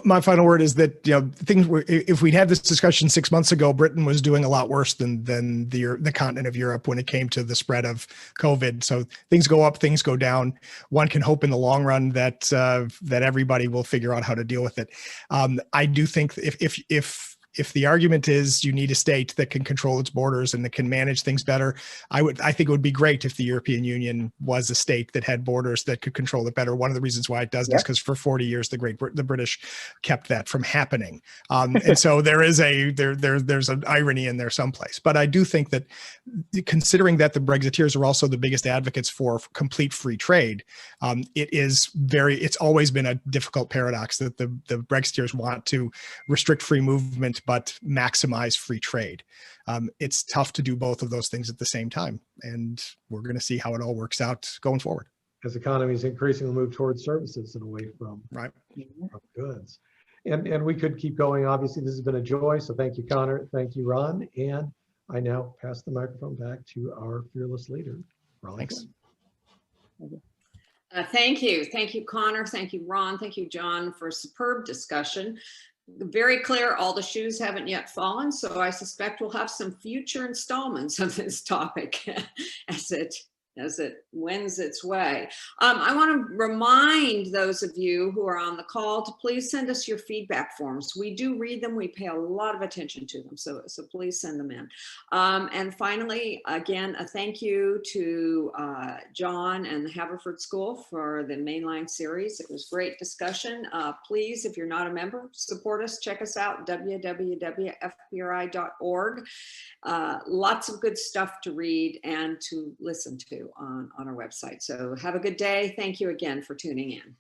My final word is that things were, if we'd had this discussion 6 months ago, Britain was doing a lot worse than the continent of Europe when it came to the spread of COVID. So things go up, things go down. One can hope in the long run that everybody will figure out how to deal with it. I do think if the argument is you need a state that can control its borders and that can manage things better, I think it would be great if the European Union was a state that had borders that could control it better. One of the reasons why it does this, because for 40 years the British kept that from happening, and so there's an irony in there someplace. But I do think that, considering that the Brexiteers are also the biggest advocates for complete free trade, it's always been a difficult paradox that the Brexiteers want to restrict free movement but maximize free trade. It's tough to do both of those things at the same time, and we're going to see how it all works out going forward. As economies increasingly move towards services and away from goods. And we could keep going. Obviously, this has been a joy. So thank you, Conor. Thank you, Ron. And I now pass the microphone back to our fearless leader, Ronald. Thanks. Thank you. Thank you, Conor. Thank you, Ron. Thank you, John, for a superb discussion. Very clear, all the shoes haven't yet fallen, so I suspect we'll have some future installments of this topic as it as it wends its way. I want to remind those of you who are on the call to please send us your feedback forms. We do read them. We pay a lot of attention to them. So please send them in. And finally, again, a thank you to John and the Haverford School for the Mainline series. It was great discussion. Please, if you're not a member, support us. Check us out, www.fpri.org. Lots of good stuff to read and to listen to on our website. So have a good day. Thank you again for tuning in.